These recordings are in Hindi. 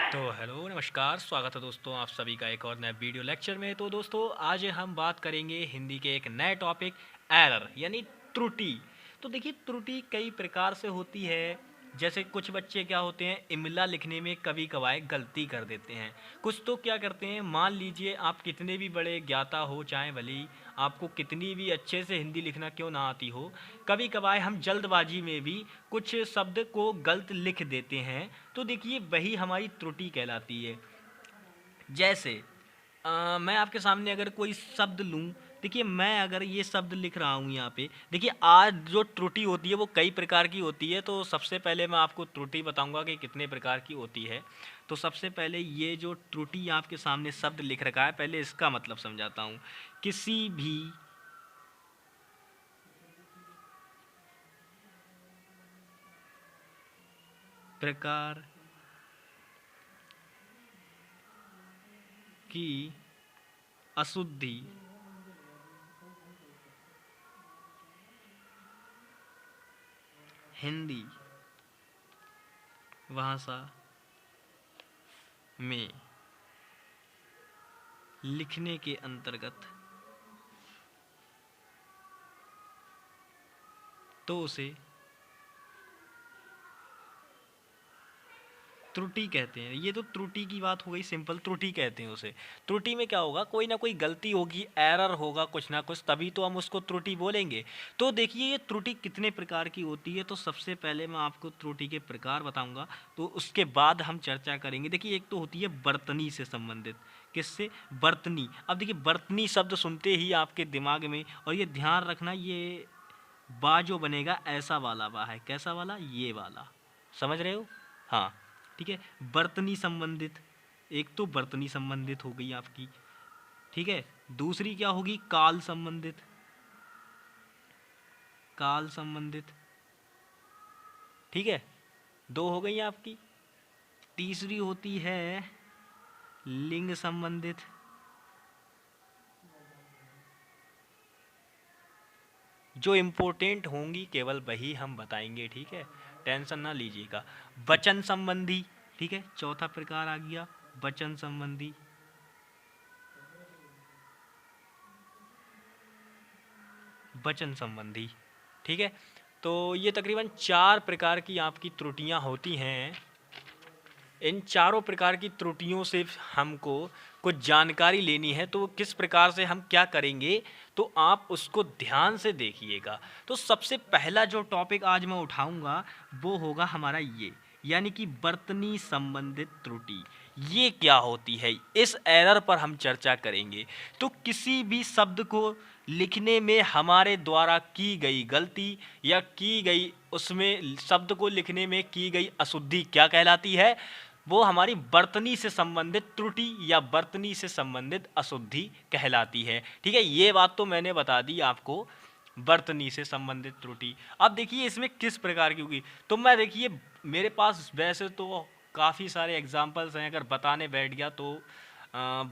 तो हेलो नमस्कार, स्वागत है दोस्तों आप सभी का एक और नए वीडियो लेक्चर में। तो दोस्तों आज हम बात करेंगे हिंदी के एक नए टॉपिक एरर यानी त्रुटि। तो देखिए त्रुटि कई प्रकार से होती है। जैसे कुछ बच्चे क्या होते हैं, इमला लिखने में कभी कभार गलती कर देते हैं। कुछ तो क्या करते हैं, मान लीजिए आप कितने भी बड़े ज्ञाता हो, चाहे भले ही आपको कितनी भी अच्छे से हिंदी लिखना क्यों ना आती हो, कभी कभार हम जल्दबाजी में भी कुछ शब्द को गलत लिख देते हैं। तो देखिए वही हमारी त्रुटि कहलाती है। जैसे मैं आपके सामने अगर कोई शब्द लूँ, देखिए मैं अगर ये शब्द लिख रहा हूँ यहाँ पे, देखिए आज जो त्रुटि होती है वो कई प्रकार की होती है। तो सबसे पहले मैं आपको त्रुटि बताऊँगा कि कितने प्रकार की होती है। तो सबसे पहले ये जो त्रुटि आपके सामने शब्द लिख रखा है, पहले इसका मतलब समझाता हूँ। किसी भी प्रकार की अशुद्धि हिंदी भाषा में लिखने के अंतर्गत तो उसे त्रुटि कहते हैं। ये तो त्रुटि की बात हो गई, सिंपल त्रुटि कहते हैं उसे। त्रुटि में क्या होगा, कोई ना कोई गलती होगी, एरर होगा कुछ ना कुछ, तभी तो हम उसको त्रुटि बोलेंगे। तो देखिए ये त्रुटि कितने प्रकार की होती है। तो सबसे पहले मैं आपको त्रुटि के प्रकार बताऊंगा, तो उसके बाद हम चर्चा करेंगे। देखिए एक तो होती है बर्तनी से संबंधित। किससे? बर्तनी। अब देखिए बर्तनी शब्द सुनते ही आपके दिमाग में, और ये ध्यान रखना, ये बा जो बनेगा ऐसा वाला बा है। कैसा वाला? ये वाला। समझ रहे हो? हाँ ठीक है। बर्तनी संबंधित, एक तो बर्तनी संबंधित हो गई आपकी, ठीक है। दूसरी क्या होगी? काल संबंधित। काल संबंधित, ठीक है, दो हो गई आपकी। तीसरी होती है लिंग संबंधित। जो इम्पोर्टेंट होंगी केवल वही हम बताएंगे, ठीक है, टेंशन ना लीजिएगा। वचन संबंधी, ठीक है, चौथा प्रकार आ गया वचन संबंधी। वचन संबंधी, ठीक है। तो ये तकरीबन चार प्रकार की आपकी त्रुटियां होती हैं। इन चारों प्रकार की त्रुटियों से हमको कुछ जानकारी लेनी है, तो किस प्रकार से हम क्या करेंगे, तो आप उसको ध्यान से देखिएगा। तो सबसे पहला जो टॉपिक आज मैं उठाऊंगा वो होगा हमारा ये, यानी कि बर्तनी संबंधित त्रुटि। ये क्या होती है, इस एरर पर हम चर्चा करेंगे। तो किसी भी शब्द को लिखने में हमारे द्वारा की गई गलती या की गई, उसमें शब्द को लिखने में की गई अशुद्धि क्या कहलाती है? वो हमारी बर्तनी से संबंधित त्रुटि या बर्तनी से संबंधित अशुद्धि कहलाती है, ठीक है। ये बात तो मैंने बता दी आपको, बर्तनी से संबंधित त्रुटि। अब देखिए इसमें किस प्रकार की होगी, तो मैं देखिए मेरे पास वैसे तो काफ़ी सारे एग्जाम्पल्स हैं, अगर बताने बैठ गया तो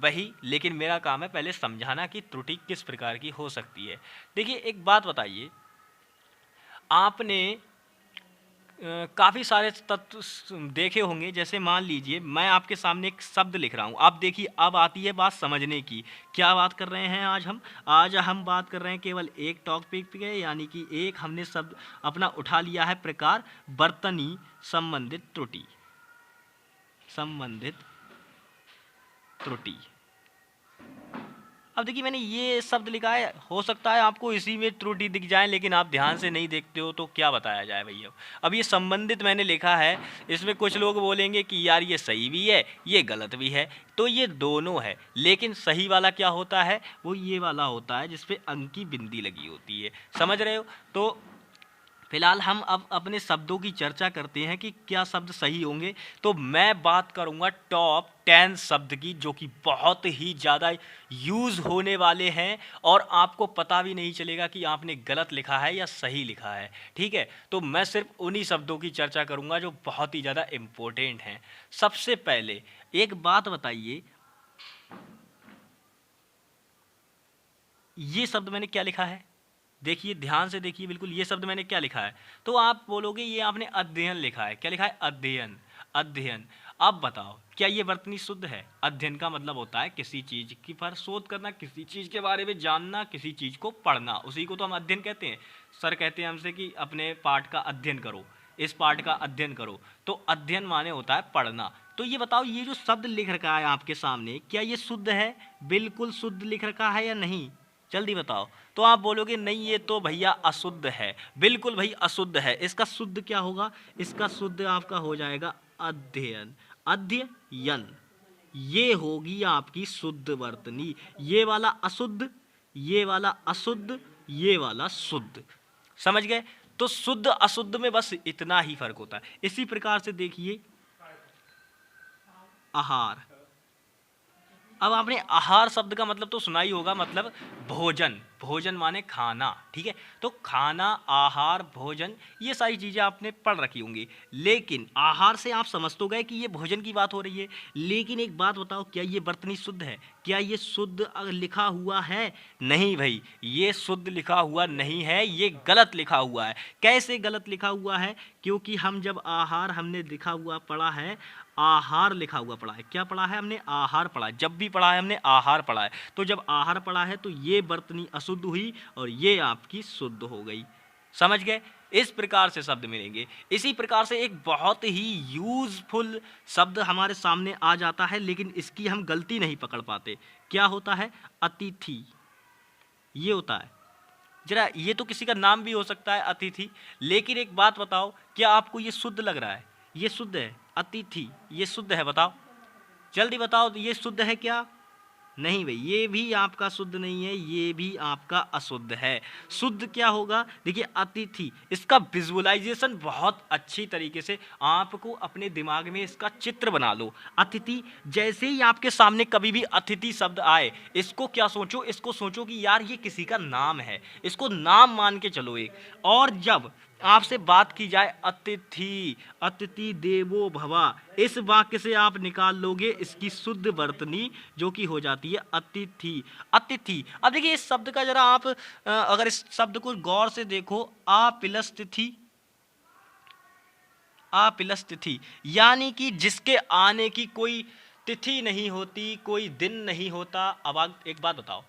वही, लेकिन मेरा काम है पहले समझाना कि त्रुटि किस प्रकार की हो सकती है। देखिए एक बात बताइए, आपने काफ़ी सारे तत्व देखे होंगे। जैसे मान लीजिए मैं आपके सामने एक शब्द लिख रहा हूँ, आप देखिए अब आती है बात समझने की। क्या बात कर रहे हैं आज हम बात कर रहे हैं केवल एक टॉपिक पे, यानी कि एक हमने शब्द अपना उठा लिया है, प्रकार बर्तनी संबंधित त्रुटि। संबंधित त्रुटि। अब देखिए मैंने ये शब्द लिखा है, हो सकता है आपको इसी में त्रुटि दिख जाए, लेकिन आप ध्यान से नहीं देखते हो, तो क्या बताया जाए भैया। अब ये संबंधित मैंने लिखा है, इसमें कुछ लोग बोलेंगे कि यार ये सही भी है ये गलत भी है, तो ये दोनों है। लेकिन सही वाला क्या होता है? वो ये वाला होता है जिसपे अंक की बिंदी लगी होती है। समझ रहे हो? तो फिलहाल हम अब अपने शब्दों की चर्चा करते हैं कि क्या शब्द सही होंगे। तो मैं बात करूंगा टॉप 10 शब्द की, जो कि बहुत ही ज़्यादा यूज़ होने वाले हैं और आपको पता भी नहीं चलेगा कि आपने गलत लिखा है या सही लिखा है, ठीक है। तो मैं सिर्फ उन्हीं शब्दों की चर्चा करूंगा जो बहुत ही ज़्यादा इम्पोर्टेंट हैं। सबसे पहले एक बात बताइए, ये शब्द मैंने क्या लिखा है? देखिए ध्यान से देखिए, बिल्कुल ये शब्द मैंने क्या लिखा है। तो आप बोलोगे ये आपने अध्ययन लिखा है। क्या लिखा है? अध्ययन। अध्ययन। अब बताओ क्या ये वर्तनी शुद्ध है? अध्ययन का मतलब होता है किसी चीज की पर शोध करना, किसी चीज के बारे में जानना, किसी चीज को पढ़ना, उसी को तो हम अध्ययन कहते हैं। सर कहते हैं हमसे कि अपने पाठ का अध्ययन करो, इस पाठ का अध्ययन करो, तो अध्ययन माने होता है पढ़ना। तो ये बताओ ये जो शब्द लिख रखा है आपके सामने, क्या ये शुद्ध है? बिल्कुल शुद्ध लिख रखा है या नहीं? जल्दी बताओ। तो आप बोलोगे नहीं ये तो भैया अशुद्ध है। बिल्कुल भाई अशुद्ध है। इसका शुद्ध क्या होगा? इसका शुद्ध आपका हो जाएगा अध्ययन, अध्ययन। ये होगी आपकी शुद्ध वर्तनी। ये वाला अशुद्ध, ये वाला अशुद्ध, ये वाला शुद्ध। समझ गए? तो शुद्ध अशुद्ध में बस इतना ही फर्क होता है। इसी प्रकार से देखिए आहार। अब आपने आहार शब्द का मतलब तो सुना ही होगा, मतलब भोजन। भोजन माने खाना, ठीक है। तो खाना, आहार, भोजन, ये सारी चीज़ें आपने पढ़ रखी होंगी। लेकिन आहार से आप समझ तो गए कि ये भोजन की बात हो रही है। लेकिन एक बात बताओ, क्या ये वर्तनी शुद्ध है? क्या ये शुद्ध लिखा हुआ है? नहीं भाई, ये शुद्ध लिखा हुआ नहीं है, ये गलत लिखा हुआ है। कैसे गलत लिखा हुआ है? क्योंकि हम जब आहार हमने लिखा हुआ पढ़ा है, आहार लिखा हुआ पढ़ा है। क्या पढ़ा है हमने? आहार पढ़ा है। जब भी पढ़ा है हमने आहार पढ़ा है। तो जब आहार पढ़ा है तो ये वर्तनी अशुद्ध हुई और ये आपकी शुद्ध हो गई। समझ गए? इस प्रकार से शब्द मिलेंगे। इसी प्रकार से एक बहुत ही यूजफुल शब्द हमारे सामने आ जाता है, लेकिन इसकी हम गलती नहीं पकड़ पाते। क्या होता है? अतिथि। ये होता है। जरा, ये तो किसी का नाम भी हो सकता है अतिथि। लेकिन एक बात बताओ, क्या आपको ये शुद्ध लग रहा है? ये शुद्ध है? अतिथि ये शुद्ध है? बताओ, जल्दी बताओ, ये शुद्ध है क्या? नहीं भाई, ये भी आपका शुद्ध नहीं है, ये भी आपका अशुद्ध है। शुद्ध क्या होगा? देखिए अतिथि, इसका विजुअलाइजेशन बहुत अच्छी तरीके से आपको अपने दिमाग में इसका चित्र बना लो। अतिथि, जैसे ही आपके सामने कभी भी अतिथि शब्द आए, इसको क्या सोचो? इसको सोचो कि यार ये किसी का नाम है, इसको नाम मान के चलो एक। और जब आपसे बात की जाए अतिथि, अतिथि देवो भवा, इस वाक्य से आप निकाल लोगे इसकी शुद्ध वर्तनी, जो कि हो जाती है अतिथि। अतिथि। अब देखिए इस शब्द का जरा आप अगर इस शब्द को गौर से देखो, आ प्लस तिथि, आ प्लस तिथि, यानी कि जिसके आने की कोई तिथि नहीं होती, कोई दिन नहीं होता। अब एक बात बताओ,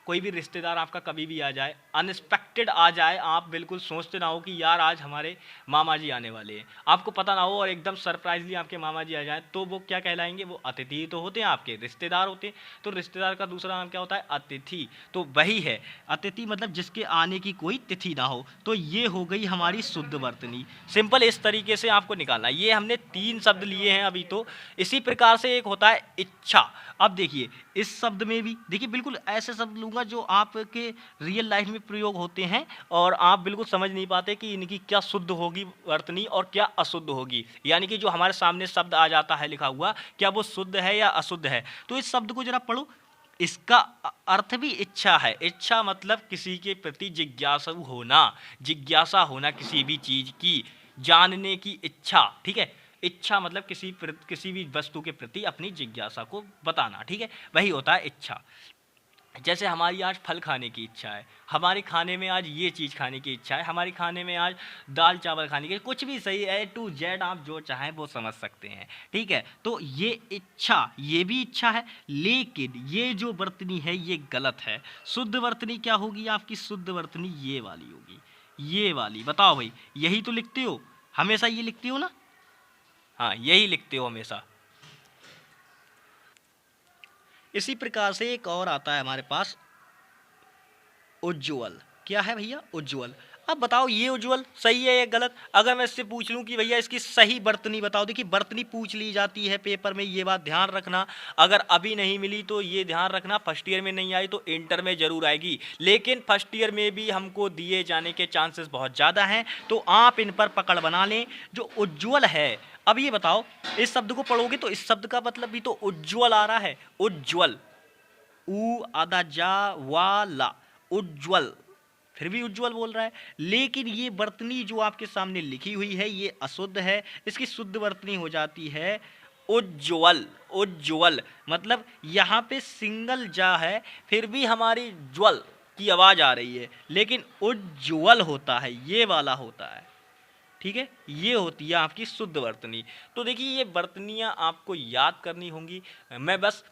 कोई भी रिश्तेदार आपका कभी भी आ जाए, अनएक्सपेक्टेड आ जाए, आप बिल्कुल सोचते ना हो कि यार आज हमारे मामा जी आने वाले हैं, आपको पता ना हो, और एकदम सरप्राइजली आपके मामा जी आ जाए, तो वो क्या कहलाएंगे? वो अतिथि तो होते हैं, आपके रिश्तेदार होते हैं। तो रिश्तेदार का दूसरा नाम क्या होता है? अतिथि। तो वही है अतिथि, मतलब जिसके आने की कोई तिथि ना हो। तो ये हो गई हमारी शुद्ध वर्तनी। सिंपल इस तरीके से आपको निकालना। ये हमने 3 शब्द लिए हैं अभी। तो इसी प्रकार से एक होता है इच्छा। अब देखिए इस शब्द में भी देखिए बिल्कुल ऐसे शब्द लूँगा जो आपके रियल लाइफ में प्रयोग होते हैं और आप बिल्कुल समझ नहीं पाते कि इनकी क्या शुद्ध होगी वर्तनी और क्या अशुद्ध होगी। यानी कि जो हमारे सामने शब्द आ जाता है लिखा हुआ, क्या वो शुद्ध है या अशुद्ध है। तो इस शब्द को जरा पढ़ो। इसका अर्थ भी इच्छा है। इच्छा मतलब किसी के प्रति जिज्ञासु होना, जिज्ञासा होना, किसी भी चीज़ की जानने की इच्छा। ठीक है, इच्छा मतलब किसी भी वस्तु के प्रति अपनी जिज्ञासा को बताना। ठीक है, वही होता है इच्छा। जैसे हमारी आज फल खाने की इच्छा है, हमारे खाने में आज ये चीज़ खाने की इच्छा है, हमारे खाने में आज दाल चावल खाने की, कुछ भी सही है, A to Z आप जो चाहें वो समझ सकते हैं। ठीक है, तो ये इच्छा, ये भी इच्छा है, लेकिन ये जो वर्तनी है ये गलत है। शुद्ध वर्तनी क्या होगी आपकी? शुद्ध वर्तनी ये वाली होगी, ये वाली। बताओ भाई, यही तो लिखते हो हमेशा, ये लिखते हो ना? हाँ, यही लिखते हो हमेशा। इसी प्रकार से एक और आता है हमारे पास उज्ज्वल। क्या है भैया? उज्ज्वल। अब बताओ ये उज्ज्वल सही है या गलत? अगर मैं इससे पूछ लूं कि भैया इसकी सही वर्तनी बताओ। देखिए वर्तनी पूछ ली जाती है पेपर में, ये बात ध्यान रखना। अगर अभी नहीं मिली तो ये ध्यान रखना, फर्स्ट ईयर में नहीं आई तो इंटर में जरूर आएगी। लेकिन फर्स्ट ईयर में भी हमको दिए जाने के चांसेस बहुत ज़्यादा हैं, तो आप इन पर पकड़ बना लें। जो उज्ज्वल है, अब ये बताओ इस शब्द को पढ़ोगे तो इस शब्द का मतलब भी तो उज्ज्वल आ रहा है। उज्ज्वल, उ आदा जा वाला, उज्ज्वल, फिर भी उज्ज्वल बोल रहा है। लेकिन ये वर्तनी जो आपके सामने लिखी हुई है ये अशुद्ध है। इसकी शुद्ध वर्तनी हो जाती है उज्ज्वल। उज्ज्वल मतलब यहाँ पे सिंगल जा है, फिर भी हमारी ज्वल की आवाज़ आ रही है, लेकिन उज्ज्वल होता है, ये वाला होता है। ठीक है, ये होती है आपकी शुद्ध वर्तनी। तो देखिए ये वर्तनियाँ आपको याद करनी होंगी। मैं बस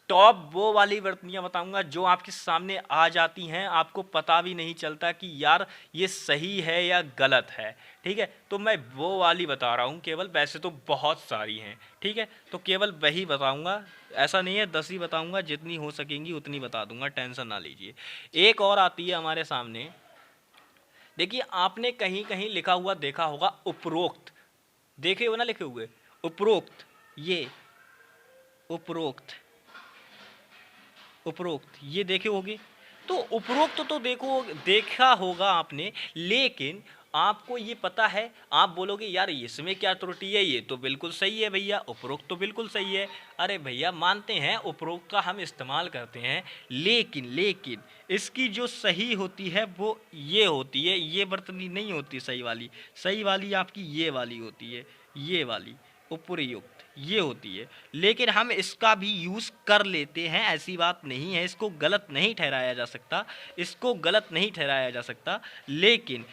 टॉप वो वाली वर्तनियाँ बताऊंगा जो आपके सामने आ जाती हैं, आपको पता भी नहीं चलता कि यार ये सही है या गलत है। ठीक है, तो मैं वो वाली बता रहा हूँ केवल, वैसे तो बहुत सारी हैं। ठीक है, तो केवल वही बताऊंगा, ऐसा नहीं है 10 ही बताऊंगा, जितनी हो सकेंगी उतनी बता दूंगा, टेंशन ना लीजिए। एक और आती है हमारे सामने, देखिए आपने कहीं कहीं लिखा हुआ देखा होगा उपरोक्त, देखे हो ना लिखे हुए उपरोक्त, ये उपरोक्त, उपरोक्त ये देखे होगे। तो उपरोक्त तो देखो देखा होगा आपने, लेकिन आपको ये पता है, आप बोलोगे यार इसमें क्या त्रुटि है, ये तो बिल्कुल सही है भैया, उपरोक्त तो बिल्कुल सही है। अरे भैया मानते हैं उपरोक्त का हम इस्तेमाल करते हैं, लेकिन लेकिन इसकी जो सही होती है वो ये होती है, ये वर्तनी नहीं होती सही वाली। सही वाली आपकी ये वाली होती है, ये वाली उपयुक्त ये होती है। लेकिन हम इसका भी यूज़ कर लेते हैं, ऐसी बात नहीं है, इसको गलत नहीं ठहराया जा सकता, इसको गलत नहीं ठहराया जा सकता। लेकिन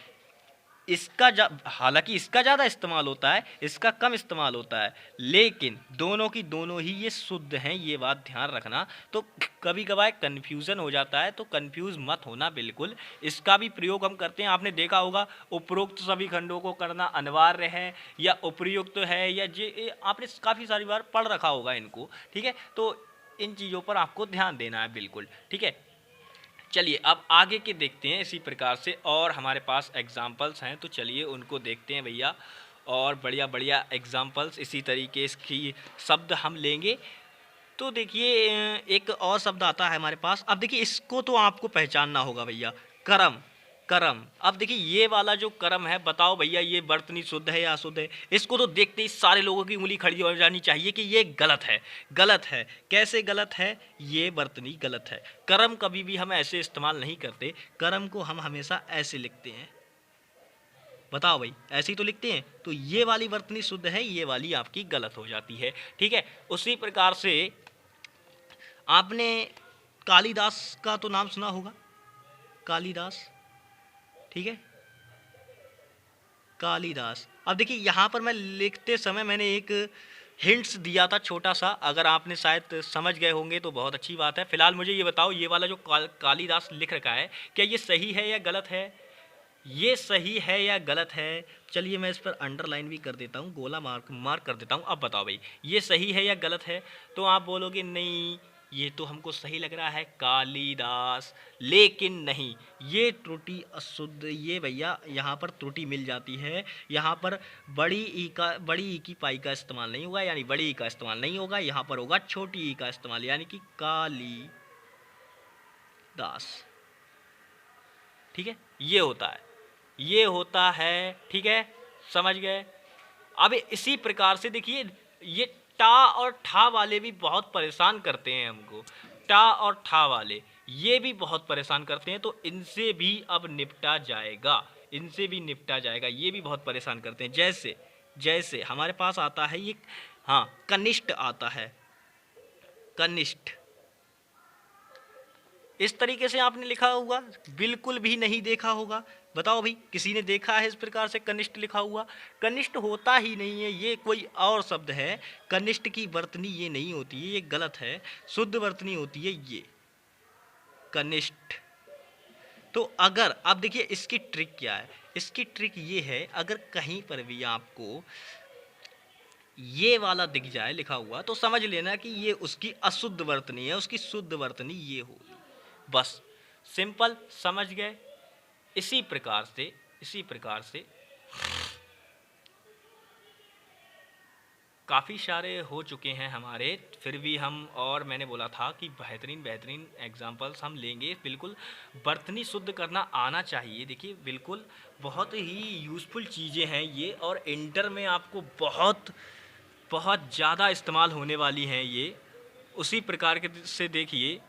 इसका हालांकि इसका ज़्यादा इस्तेमाल होता है, इसका कम इस्तेमाल होता है, लेकिन दोनों की दोनों ही ये शुद्ध हैं, ये बात ध्यान रखना। तो कभी कभार कन्फ्यूज़न हो जाता है, तो कन्फ्यूज़ मत होना बिल्कुल। इसका भी प्रयोग हम करते हैं, आपने देखा होगा उपरोक्त सभी खंडों को करना अनिवार्य है, या उपयुक्त है, या जे आपने काफ़ी सारी बार पढ़ रखा होगा इनको। ठीक है, तो इन चीज़ों पर आपको ध्यान देना है बिल्कुल। ठीक है, चलिए अब आगे के देखते हैं इसी प्रकार से, और हमारे पास एग्जाम्पल्स हैं, तो चलिए उनको देखते हैं भैया। और बढ़िया बढ़िया एग्जाम्पल्स इसी तरीके की शब्द हम लेंगे। तो देखिए एक और शब्द आता है हमारे पास, अब देखिए इसको तो आपको पहचानना होगा भैया, कर्म। कर्म, अब देखिए ये वाला जो कर्म है, बताओ भैया ये वर्तनी शुद्ध है या अशुद्ध है। इसको तो देखते ही सारे लोगों की उंगली खड़ी हो जानी चाहिए कि ये गलत है। गलत है, कैसे गलत है, ये वर्तनी गलत है। कर्म कभी भी हम ऐसे इस्तेमाल नहीं करते, कर्म को हम हमेशा ऐसे लिखते हैं। बताओ भाई, ऐसे ही तो लिखते हैं। तो ये वाली वर्तनी शुद्ध है, ये वाली आपकी गलत हो जाती है। ठीक है, उसी प्रकार से आपने कालिदास का तो नाम सुना होगा, कालिदास। ठीक है, कालिदास। अब देखिए यहाँ पर मैं लिखते समय मैंने एक हिंट्स दिया था छोटा सा, अगर आपने शायद समझ गए होंगे तो बहुत अच्छी बात है। फिलहाल मुझे ये बताओ, ये वाला जो कालिदास लिख रखा है, क्या ये सही है या गलत है, ये सही है या गलत है। चलिए मैं इस पर अंडरलाइन भी कर देता हूँ, गोला मार्क मार्क कर देता हूँ। अब बताओ भाई ये सही है या गलत है। तो आप बोलोगे नहीं ये तो हमको सही लग रहा है कालिदास, लेकिन नहीं, ये त्रुटि अशुद्ध, ये भैया यहाँ पर त्रुटि मिल जाती है। यहाँ पर बड़ी ई की पाई का इस्तेमाल नहीं होगा, यानी बड़ी ई का इस्तेमाल नहीं होगा, यहाँ पर होगा छोटी ई का इस्तेमाल, यानी कि कालिदास। ठीक है, ये होता है, ये होता है। ठीक है, समझ गए। अब इसी प्रकार से देखिए ये टा और ठा वाले भी बहुत परेशान करते हैं हमको, टा और ठा वाले ये भी बहुत परेशान करते हैं, तो इनसे भी अब निपटा जाएगा, इनसे भी निपटा जाएगा। ये भी बहुत परेशान करते हैं, जैसे जैसे हमारे पास आता है ये, हाँ कनिष्ठ आता है, कनिष्ठ। इस तरीके से आपने लिखा होगा, बिल्कुल भी नहीं देखा होगा। बताओ भाई किसी ने देखा है इस प्रकार से कनिष्ठ लिखा हुआ। कनिष्ठ होता ही नहीं है, ये कोई और शब्द है। कनिष्ठ की वर्तनी ये नहीं होती है, ये गलत है। शुद्ध वर्तनी होती है ये कनिष्ठ। तो अगर अब देखिए इसकी ट्रिक क्या है, इसकी ट्रिक ये है, अगर कहीं पर भी आपको ये वाला दिख जाए लिखा हुआ, तो समझ लेना कि ये उसकी अशुद्ध वर्तनी है, उसकी शुद्ध वर्तनी ये होगी। बस सिंपल, समझ गए। इसी प्रकार से, इसी प्रकार से काफ़ी सारे हो चुके हैं हमारे, फिर भी हम, और मैंने बोला था कि बेहतरीन बेहतरीन एग्जाम्पल्स हम लेंगे। बिल्कुल वर्तनी शुद्ध करना आना चाहिए। देखिए बिल्कुल बहुत ही यूज़फुल चीज़ें हैं ये, और इंटर में आपको बहुत बहुत ज़्यादा इस्तेमाल होने वाली हैं ये। उसी प्रकार के से देखिए,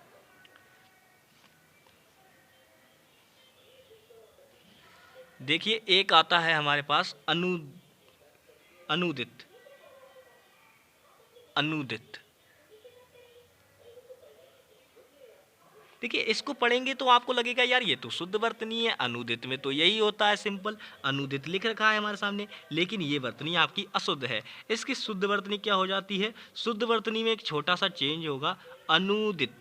देखिए एक आता है हमारे पास अनुदित, अनुदित। देखिए इसको पढ़ेंगे तो आपको लगेगा यार ये तो शुद्ध वर्तनी है, अनुदित में तो यही होता है, सिंपल अनुदित लिख रखा है हमारे सामने, लेकिन ये वर्तनी आपकी अशुद्ध है। इसकी शुद्ध वर्तनी क्या हो जाती है? शुद्ध वर्तनी में एक छोटा सा चेंज होगा, अनुदित,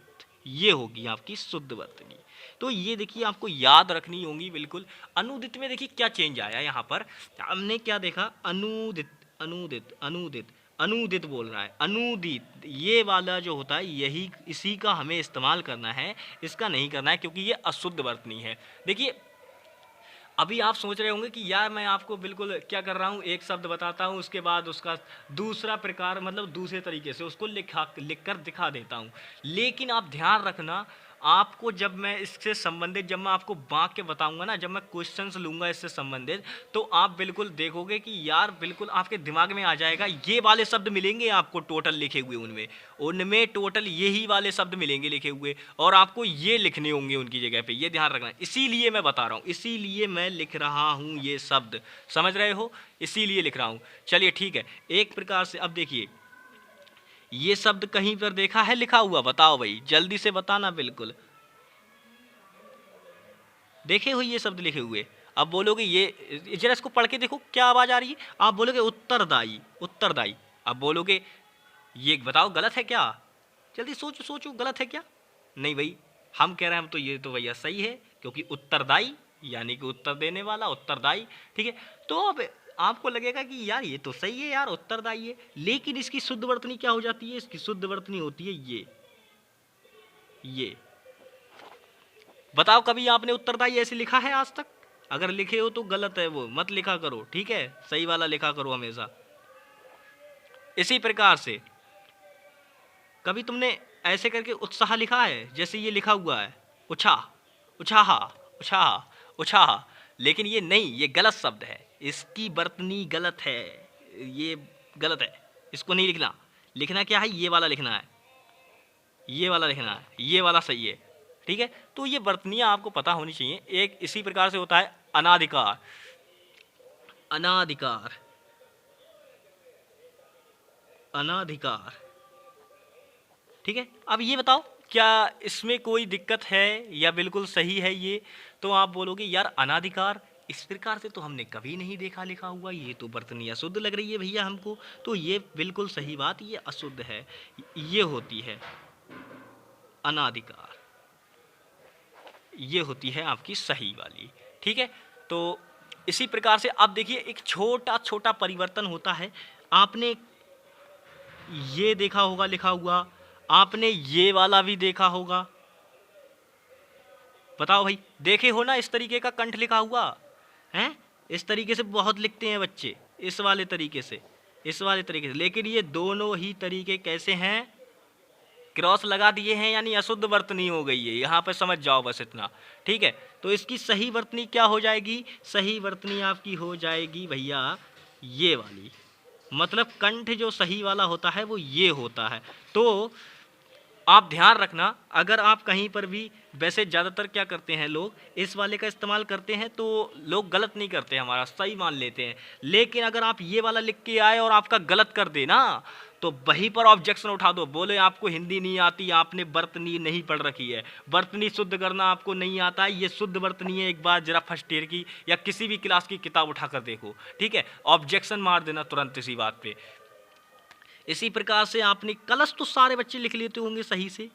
ये होगी आपकी शुद्ध वर्तनी। तो ये देखिए आपको याद रखनी होगी बिल्कुल। अनुदित में देखिए क्या चेंज आया यहाँ पर, हमने क्या देखा, अनुदित अनुदित अनुदित अनुदित बोल रहा है, अनुदित ये वाला जो होता है यही इसी का हमें इस्तेमाल करना है, इसका नहीं करना है क्योंकि ये अशुद्ध वर्तनी है। देखिए अभी आप सोच रहे होंगे कि यार मैं आपको बिल्कुल क्या कर रहा हूँ, एक शब्द बताता हूँ उसके बाद उसका दूसरा प्रकार मतलब दूसरे तरीके से उसको लिख कर दिखा देता हूँ। लेकिन आप ध्यान रखना, आपको जब मैं इससे संबंधित जब मैं आपको वाक्य बताऊंगा ना, जब मैं क्वेश्चंस लूंगा इससे संबंधित, तो आप बिल्कुल देखोगे कि यार बिल्कुल आपके दिमाग में आ जाएगा, ये वाले शब्द मिलेंगे आपको टोटल लिखे हुए, उनमें उनमें टोटल यही वाले शब्द मिलेंगे लिखे हुए, और आपको ये लिखने होंगे उनकी जगह पे, ये ध्यान रखना। इसीलिए मैं बता रहा हूँ, इसीलिए मैं लिख रहा हूँ ये शब्द, समझ रहे हो, इसीलिए लिख रहा हूँ। चलिए ठीक है, एक प्रकार से अब देखिए ये शब्द कहीं पर देखा है लिखा हुआ? बताओ भाई, जल्दी से बताना, बिल्कुल देखे हो ये शब्द लिखे हुए? अब बोलोगे ये, जरा इसको पढ़ के देखो क्या आवाज आ रही है। आप बोलोगे उत्तरदायी, उत्तरदायी। अब बोलोगे ये बताओ गलत है क्या? जल्दी सोचो सोचो, गलत है क्या? नहीं भाई, हम कह रहे हैं हम तो ये तो भैया सही है, क्योंकि उत्तरदायी यानी कि उत्तर देने वाला, उत्तरदायी, ठीक है। तो अब आपको लगेगा कि यार ये तो सही है यार, उत्तरदायी है, लेकिन इसकी शुद्ध वर्तनी क्या हो जाती है? इसकी शुद्ध वर्तनी होती है ये। बताओ कभी आपने उत्तरदायी ऐसे लिखा है आज तक? अगर लिखे हो तो गलत है, वो मत लिखा करो, ठीक है, सही वाला लिखा करो हमेशा। इसी प्रकार से कभी तुमने ऐसे करके उत्साह लिखा है, जैसे ये लिखा हुआ है उत्साह, उत्साह, उत्साह, उत्साह, लेकिन ये नहीं, ये गलत शब्द है, इसकी वर्तनी गलत है, ये गलत है, इसको नहीं लिखना। लिखना क्या है? ये वाला लिखना है, ये वाला लिखना है, ये वाला सही है, ठीक है। तो ये वर्तनियां आपको पता होनी चाहिए। एक इसी प्रकार से होता है अनाधिकार, अनाधिकार, अनाधिकार, ठीक है। अब ये बताओ क्या इसमें कोई दिक्कत है या बिल्कुल सही है ये? तो आप बोलोगे यार अनाधिकार इस प्रकार से तो हमने कभी नहीं देखा लिखा हुआ, ये तो वर्तनी अशुद्ध लग रही है भैया हमको। तो ये बिल्कुल सही बात, ये अशुद्ध है, ये होती है अनाधिकार, ये होती है आपकी सही वाली, ठीक है। तो इसी प्रकार से अब देखिए एक छोटा छोटा परिवर्तन होता है। आपने ये देखा होगा लिखा हुआ, आपने ये वाला भी देखा होगा, बताओ भाई, देखे हो ना इस तरीके का कंठ लिखा हुआ है? इस तरीके से बहुत लिखते हैं बच्चे, इस वाले तरीके से, इस वाले तरीके से, लेकिन ये दोनों ही तरीके कैसे हैं? क्रॉस लगा दिए हैं, यानी अशुद्ध वर्तनी हो गई है, यहाँ पे समझ जाओ बस इतना, ठीक है। तो इसकी सही वर्तनी क्या हो जाएगी? सही वर्तनी आपकी हो जाएगी भैया ये वाली, मतलब कंठ जो सही वाला होता है वो ये होता है। तो आप ध्यान रखना, अगर आप कहीं पर भी, वैसे ज़्यादातर क्या करते हैं लोग, इस वाले का इस्तेमाल करते हैं तो लोग गलत नहीं करते, हमारा सही मान लेते हैं। लेकिन अगर आप ये वाला लिख के आए और आपका गलत कर देना, तो वहीं पर ऑब्जेक्शन उठा दो, बोले आपको हिंदी नहीं आती, आपने वर्तनी नहीं पढ़ रखी है, वर्तनी शुद्ध करना आपको नहीं आता है, ये शुद्ध वर्तनी है, एक बार जरा फर्स्ट ईयर की या किसी भी क्लास की किताब उठा कर देखो, ठीक है। ऑब्जेक्शन मार देना तुरंत इसी बात पे। इसी प्रकार से आपने कलश तो सारे बच्चे लिख लेते होंगे सही से।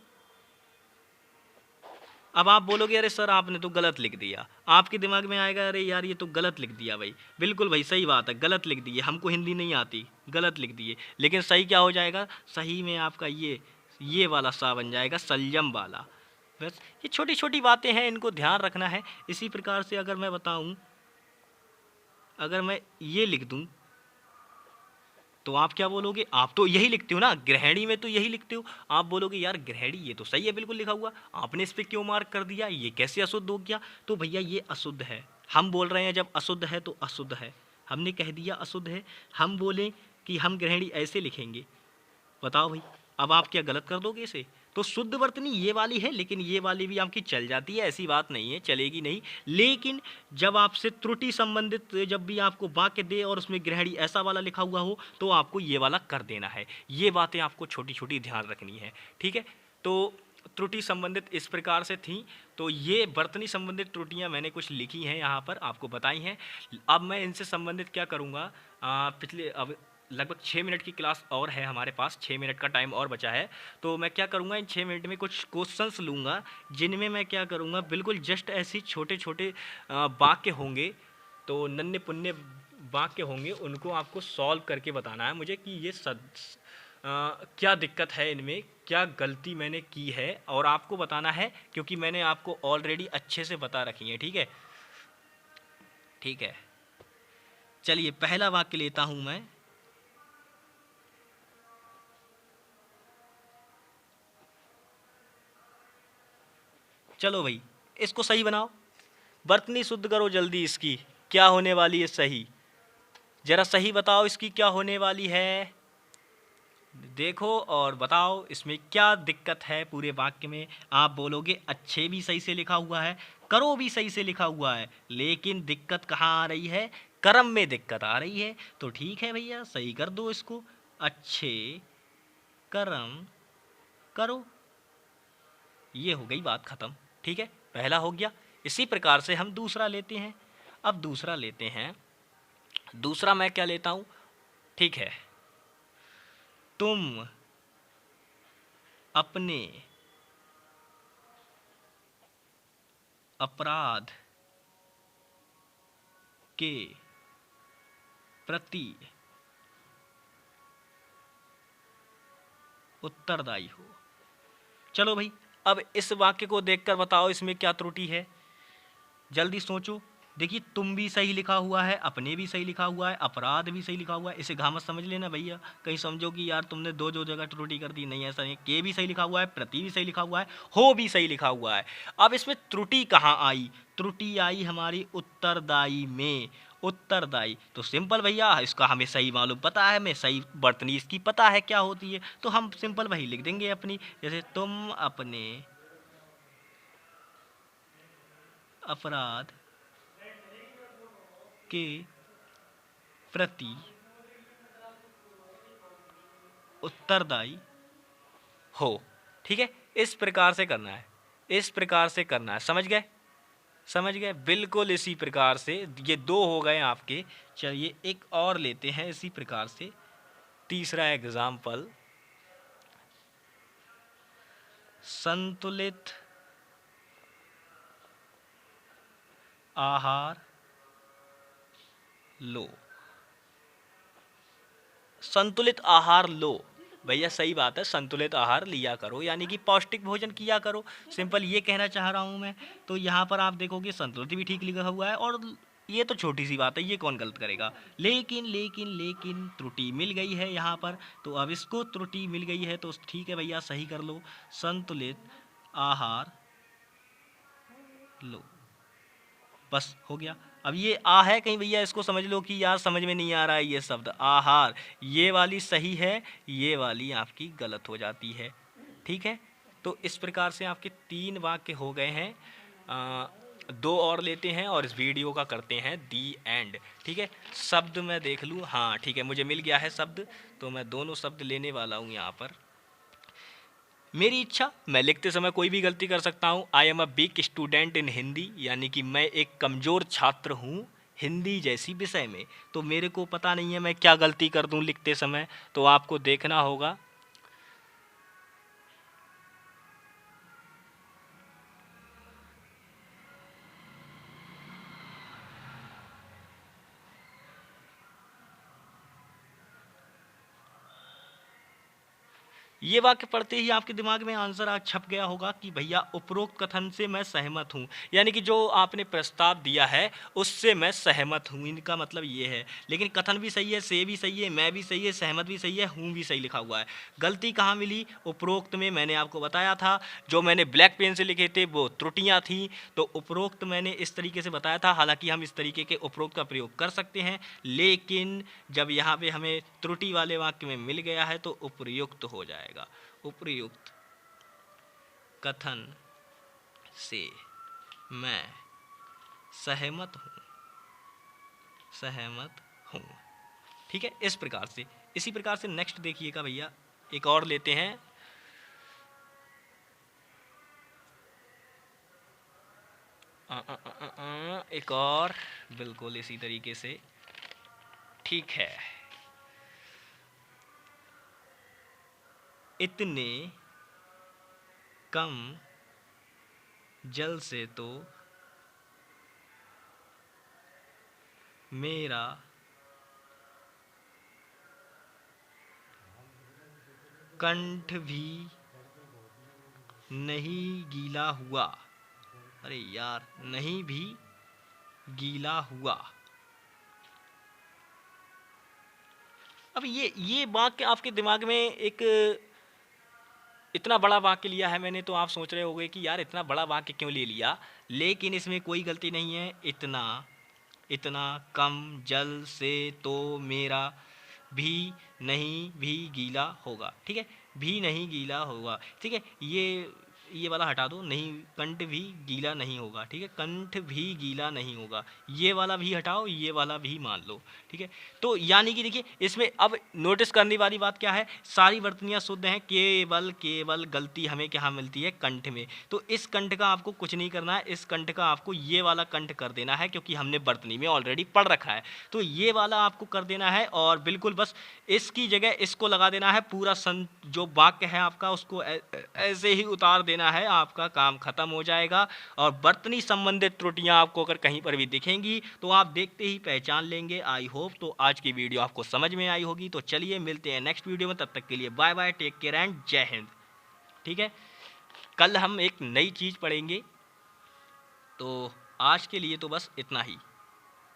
अब आप बोलोगे अरे सर आपने तो गलत लिख दिया, आपके दिमाग में आएगा अरे यार ये तो गलत लिख दिया भाई। बिल्कुल भाई सही बात है, गलत लिख दिए, हमको हिंदी नहीं आती, गलत लिख दिए। लेकिन सही क्या हो जाएगा? सही में आपका ये वाला सा बन जाएगा, संयम वाला। बस ये छोटी छोटी बातें हैं, इनको ध्यान रखना है। इसी प्रकार से अगर मैं बताऊं, अगर मैं ये लिख दूं तो आप क्या बोलोगे? आप तो यही लिखते हो ना, गृहिणी में तो यही लिखते हो। आप बोलोगे यार गृहिणी ये तो सही है बिल्कुल लिखा हुआ, आपने इस पर क्यों मार्क कर दिया, ये कैसे अशुद्ध हो गया? तो भैया ये अशुद्ध है, हम बोल रहे हैं जब अशुद्ध है तो अशुद्ध है, हमने कह दिया अशुद्ध है। हम बोलें कि हम गृहिणी ऐसे लिखेंगे, बताओ भाई अब आप क्या गलत कर दोगे इसे? तो शुद्ध वर्तनी ये वाली है, लेकिन ये वाली भी आपकी चल जाती है, ऐसी बात नहीं है चलेगी नहीं। लेकिन जब आपसे त्रुटि संबंधित जब भी आपको वाक्य दे और उसमें गृहिणी ऐसा वाला लिखा हुआ हो तो आपको ये वाला कर देना है। ये बातें आपको छोटी छोटी ध्यान रखनी है, ठीक है। तो त्रुटि संबंधित इस प्रकार से थी। तो ये वर्तनी संबंधित त्रुटियां मैंने कुछ लिखी हैं यहाँ पर, आपको बताई हैं। अब मैं इनसे संबंधित क्या करूँगा, पिछले अब लगभग 6 मिनट की क्लास और है हमारे पास, 6 मिनट का टाइम और बचा है। तो मैं क्या करूँगा, इन 6 मिनट में कुछ क्वेश्चंस लूँगा, जिनमें मैं क्या करूँगा, बिल्कुल जस्ट ऐसी छोटे छोटे वाक्य होंगे, तो नन्हे पुन्ने वाक्य होंगे, उनको आपको सॉल्व करके बताना है मुझे कि ये क्या दिक्कत है इनमें, क्या गलती मैंने की है, और आपको बताना है, क्योंकि मैंने आपको ऑलरेडी अच्छे से बता रखी है। ठीक है, ठीक है। चलिए पहला वाक्य लेता हूं मैं। चलो भाई, इसको सही बनाओ, वर्तनी शुद्ध करो जल्दी, इसकी क्या होने वाली है सही, जरा सही बताओ इसकी क्या होने वाली है, देखो और बताओ इसमें क्या दिक्कत है। पूरे वाक्य में आप बोलोगे अच्छे भी सही से लिखा हुआ है, करो भी सही से लिखा हुआ है, लेकिन दिक्कत कहाँ आ रही है, कर्म में दिक्कत आ रही है। तो ठीक है भैया, सही कर दो इसको, अच्छे कर्म करो, ये हो गई बात खत्म। ठीक है, पहला हो गया। इसी प्रकार से हम दूसरा लेते हैं। अब दूसरा लेते हैं, दूसरा मैं क्या लेता हूं, ठीक है, तुम अपने अपराध के प्रति उत्तरदायी हो। चलो भाई, अब इस वाक्य को देखकर बताओ इसमें क्या त्रुटि है, जल्दी सोचो। देखिए, तुम भी सही लिखा हुआ है, अपने भी सही लिखा हुआ है, अपराध भी सही लिखा हुआ है, इसे घामत समझ लेना भैया, कहीं समझो कि यार तुमने दो जो जगह त्रुटि कर दी, नहीं ऐसा नहीं। के भी सही लिखा हुआ है, प्रति भी सही लिखा हुआ है, हो भी सही लिखा हुआ है। अब इसमें त्रुटि कहाँ आई, त्रुटि आई हमारी उत्तरदायी में। उत्तरदायी तो सिंपल भैया, इसका हमें सही मालूम पता है, हमें सही वर्तनी इसकी पता है क्या होती है, तो हम सिंपल वही लिख देंगे अपनी, जैसे तुम अपने अपराध के प्रति उत्तरदायी हो। ठीक है, इस प्रकार से करना है, इस प्रकार से करना है, समझ गए, समझ गए, बिल्कुल इसी प्रकार से। ये दो हो गए आपके। चलिए एक और लेते हैं इसी प्रकार से, तीसरा एग्जाम्पल, संतुलित आहार लो। संतुलित आहार लो भैया, सही बात है, संतुलित आहार लिया करो, यानी कि पौष्टिक भोजन किया करो, सिंपल ये कहना चाह रहा हूं मैं। तो यहाँ पर आप देखोगे संतुलित भी ठीक लिखा हुआ है, और ये तो छोटी सी बात है, ये कौन गलत करेगा। लेकिन लेकिन लेकिन त्रुटि मिल गई है यहाँ पर, तो अब इसको त्रुटि मिल गई है तो ठीक है भैया, सही कर लो, संतुलित आहार लो, बस हो गया। अब ये आ है कहीं भैया, इसको समझ लो कि यार समझ में नहीं आ रहा है ये शब्द आहार, ये वाली सही है, ये वाली आपकी गलत हो जाती है। ठीक है, तो इस प्रकार से आपके 3 वाक्य हो गए हैं। 2 और लेते हैं और इस वीडियो का करते हैं दी एंड। ठीक है, शब्द मैं देख लूँ, हाँ ठीक है, मुझे मिल गया है शब्द, तो मैं दोनों शब्द लेने वाला हूँ यहाँ पर। मेरी इच्छा, मैं लिखते समय कोई भी गलती कर सकता हूँ। I am a weak student in Hindi, यानी कि मैं एक कमज़ोर छात्र हूँ हिंदी जैसी विषय में। तो मेरे को पता नहीं है मैं क्या गलती कर दूँ लिखते समय, तो आपको देखना होगा। ये वाक्य पढ़ते ही आपके दिमाग में आंसर आ छप गया होगा कि भैया उपरोक्त कथन से मैं सहमत हूँ, यानी कि जो आपने प्रस्ताव दिया है उससे मैं सहमत हूँ, इनका मतलब ये है। लेकिन कथन भी सही है, से भी सही है, मैं भी सही है, सहमत भी सही है, हूँ भी सही लिखा हुआ है। गलती कहाँ मिली, उपरोक्त में मैंने आपको बताया था, जो मैंने ब्लैक पेन से लिखे थे वो त्रुटियाँ थीं, तो उपरोक्त मैंने इस तरीके से बताया था। हालांकि हम इस तरीके के उपरोक्त का प्रयोग कर सकते हैं, लेकिन जब यहाँ पे हमें त्रुटि वाले वाक्य में मिल गया है तो उपयुक्त हो जाएगा। उपयुक्त कथन से मैं सहमत हूँ, सहमत हूँ। ठीक है, इस प्रकार से। इसी प्रकार से नेक्स्ट देखिएगा भैया, एक और लेते हैं। एक और बिल्कुल इसी तरीके से। ठीक है, इतने कम जल से तो मेरा कंठ भी नहीं गीला हुआ। अरे यार, नहीं भी गीला हुआ। अब ये वाक्य आपके दिमाग में एक इतना बड़ा वाक्य लिया है मैंने, तो आप सोच रहे होंगे कि यार इतना बड़ा वाक्य क्यों ले लिया, लेकिन इसमें कोई गलती नहीं है। इतना इतना कम जल से तो मेरा भी नहीं भी गीला होगा। ठीक है, भी नहीं गीला होगा। ठीक है, ये वाला हटा दो, नहीं, कंठ भी गीला नहीं होगा। ठीक है, कंठ भी गीला नहीं होगा, ये वाला भी हटाओ, ये वाला भी मान लो। ठीक है, तो यानी कि देखिए इसमें अब नोटिस करने वाली बात क्या है, सारी वर्तनियाँ शुद्ध हैं, केवल केवल गलती हमें क्या मिलती है, कंठ में। तो इस कंठ का आपको कुछ नहीं करना है, इस कंठ का आपको ये वाला कंठ कर देना है, क्योंकि हमने वर्तनी में ऑलरेडी पढ़ रखा है। तो ये वाला आपको कर देना है और बिल्कुल बस इसकी जगह इसको लगा देना है। पूरा जो वाक्य है आपका उसको ऐसे ही उतार देना है, आपका काम खत्म हो जाएगा। और वर्तनी संबंधित त्रुटियां आपको अगर कहीं पर भी दिखेंगी तो आप देखते ही पहचान लेंगे। आई होप तो आज की वीडियो आपको समझ में आई होगी। तो चलिए मिलते हैं नेक्स्ट वीडियो में, तब तक के लिए bye bye, take care and जय हिंद। ठीक है, कल हम एक नई चीज़ पढ़ेंगे, तो आज के लिए तो बस इतना ही।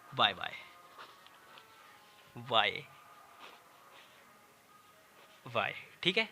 Bye bye bye bye. ठीक है।